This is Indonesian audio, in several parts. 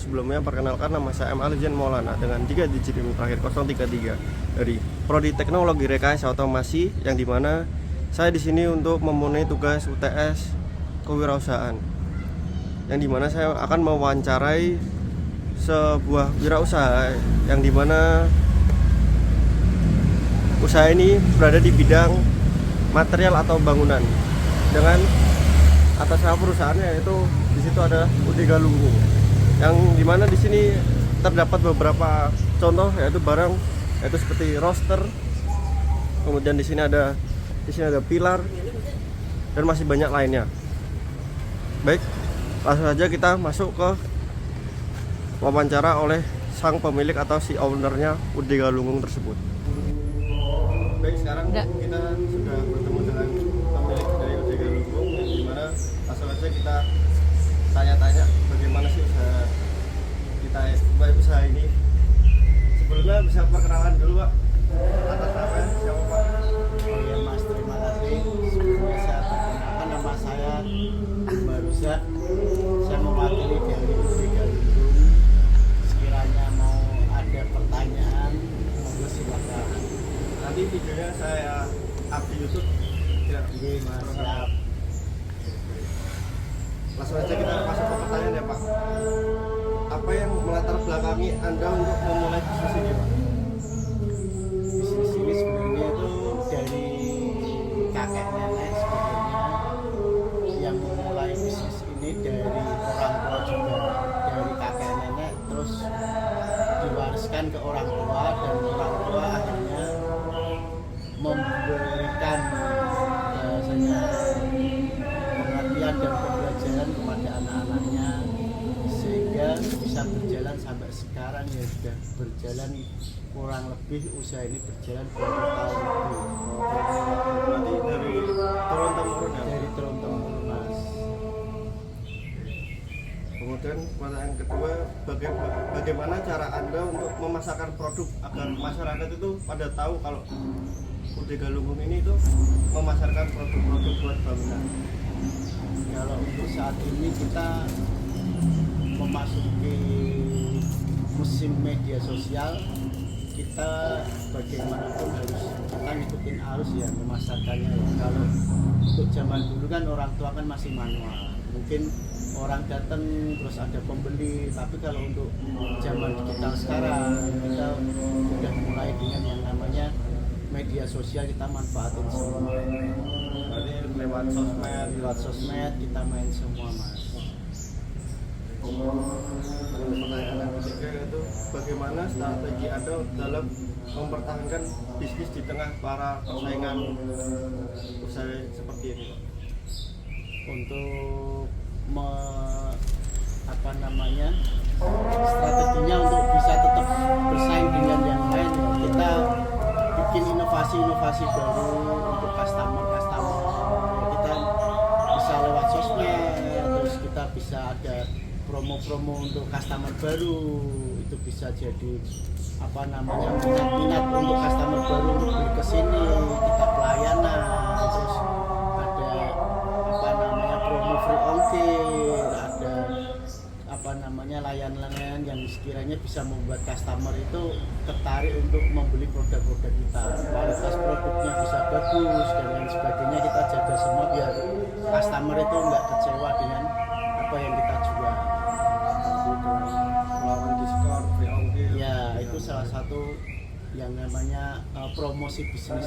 sebelumnya, perkenalkan nama saya M. Alijan Maulana dengan 3 digit NIM terakhir 033 dari Prodi Teknologi Rekayasa Otomasi, yang dimana saya di sini untuk memenuhi tugas UTS kewirausahaan, yang dimana saya akan mewawancarai sebuah wirausaha yang dimana usaha ini berada di bidang material atau bangunan dengan atas nama perusahaannya, yaitu di situ ada UD Galunggung, yang dimana di sini terdapat beberapa contoh yaitu barang, yaitu seperti roster, kemudian di sini ada pilar dan masih banyak lainnya. Baik, langsung saja kita masuk ke wawancara oleh sang pemilik atau si ownernya UD Galunggung tersebut. Baik, sekarang kita sudah bertemu dengan pemilik dari UD Galunggung, yang dimana langsung saja kita tanya-tanya bagaimana sih usaha ini. Sebelumnya bisa perkenalan dulu, Pak, atas nama siapa, Pak? Oh ya Mas, terima kasih. Sebelumnya saya perkenalkan, nama saya Barusa. Saya mewakili dari UD Galunggung. Sekiranya mau ada pertanyaan, monggo silakan. Nanti videonya saya up di YouTube. Ya, Oke Mas, siap. langsung aja kita masuk ke pertanyaan ya, Pak. Apa yang melatar belakangi Anda untuk memulai bisnis ini, Pak? Bisnis ini sebenarnya itu dari kakek nenek sebetulnya, yang memulai bisnis ini dari orang tua juga, dari kakek nenek terus diwariskan ke orang tua, dan orang tua akhirnya memberikan bahasanya pengertian dan pembelajaran kepada anak-anaknya, sehingga bisa berjalan sampai sekarang. Ya sudah berjalan kurang lebih, usaha ini berjalan 20 tahun lebih. Berarti dari turun temurun ya? Dari turun temurun, Mas. Kemudian pertanyaan kedua, bagaimana cara Anda untuk memasarkan produk agar masyarakat itu pada tahu kalau UD Galunggung ini itu memasarkan produk-produk buat bangunan? Kalau untuk saat ini kita memasuki musim media sosial, kita bagaimanapun harus kita ngikutin arus ya memasarkannya. Kalau untuk zaman dulu kan orang tua kan masih manual, mungkin orang datang terus ada pembeli, tapi kalau untuk zaman digital sekarang kita sudah mulai dengan yang namanya media sosial, kita manfaatin semua. Berarti lewat sosmed Kita main semua, Mas. Pertanyaan yang ketiga yaitu bagaimana strategi Anda dalam mempertahankan bisnis di tengah para persaingan usaha seperti ini, Pak? Untuk strateginya untuk bisa tetap bersaing dengan yang lain, kita bikin inovasi baru untuk customer. Kita bisa lewat sosmed, terus kita bisa ada promo untuk customer baru. Itu bisa jadi minat untuk customer baru untuk beli ke sini, kita pelayanan, terus ada promo free ongkir, ada layanan yang sekiranya bisa membuat customer itu tertarik untuk membeli produk-produk kita. Kualitas produknya bisa bagus dan lain sebagainya, kita jaga semua biar customer itu nggak kecewa dengan apa yang kita jual. Melalui diskon, free ongkir. Ya, itu salah satu yang namanya promosi bisnis.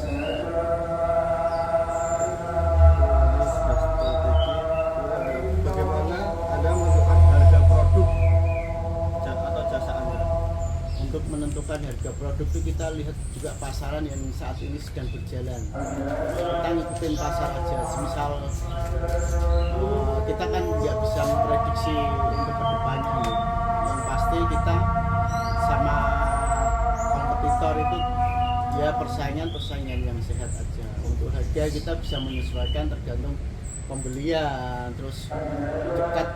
Bagaimana Anda menentukan harga produk atau jasa Anda? Untuk menentukan harga produk itu kita lihat juga pasaran yang saat ini sedang berjalan. Kita ngikutin pasar aja. Misal kita kan nggak bisa memprediksi untuk kedepannya. Yang pasti kita sama kompetitor itu ya persaingan yang sehat aja. Untuk harga kita bisa menyesuaikan tergantung pembelian, terus dekat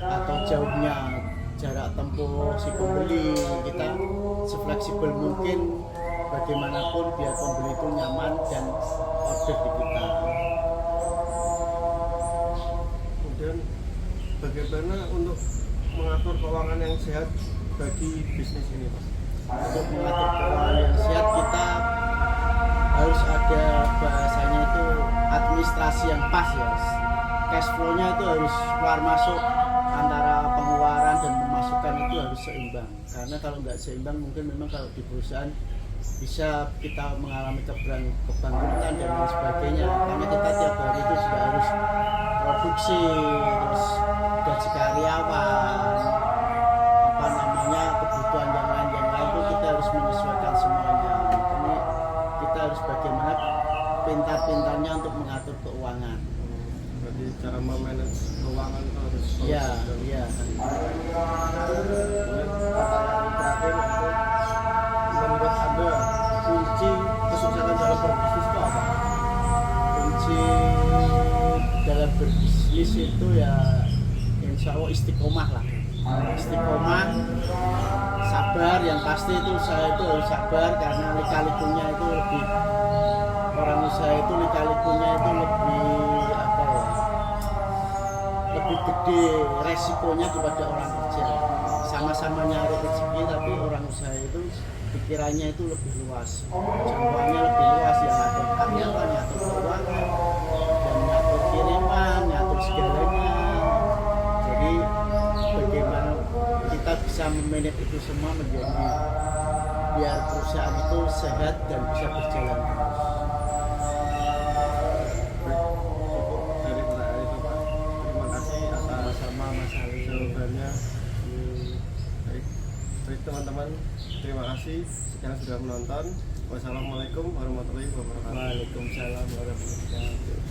atau jauhnya jarak tempuh si pembeli. Kita sefleksibel mungkin bagaimanapun biar pembeli itu nyaman dan order di kita. Kemudian bagaimana untuk mengatur keuangan yang sehat bagi bisnis ini, Pak? Untuk mengatur keuangan yang sehat kita harus ada bahasanya itu administrasi yang pas ya. Cash flow-nya itu harus keluar masuk antara pengeluaran dan pemasukan itu harus seimbang. Karena kalau nggak seimbang mungkin memang kalau di perusahaan bisa kita mengalami kebangkrutan dan lain sebagainya. Karena kita tiap hari itu juga harus produksi, terus gaji karyawan, apa namanya kebutuhan yang lain itu kita harus menyesuaikan semuanya. Ini kita harus bagaimana pintar-pintarnya untuk mengatur keuangan. Berarti cara memanage keuangan itu harus Iya, bagus. iya. Kemudian pertanyaan terakhir itu, menurut Anda kunci kesuksesan dalam berbisnis itu apa? Kunci dalam berbisnis itu ya insya Allah istiqomah lah. Istiqomah, sabar, yang pasti itu usaha itu harus sabar karena lika-likunya itu lebih, orang usaha itu lika-likunya itu lebih apa ya, lebih gede resikonya daripada orang kerja. Sama-sama nyari rezeki tapi orang usaha itu pikirannya itu lebih luas, jangkauannya lebih luas, yang ngatur karyawan, ngatur keuangan, dan ngatur kiriman, ngatur segalanya. Jadi bagaimana kita bisa memanage itu semua menjadi biar perusahaan itu sehat dan bisa berjalan terus. Cukup dari pertanyaan itu, Pak. Terima kasih atas Sama-sama Mas Ali. jawabannya. Baik, baik teman-teman, terima kasih sekarang sudah menonton. Wassalamualaikum warahmatullahi wabarakatuh. Waalaikumsalam warahmatullahi wabarakatuh.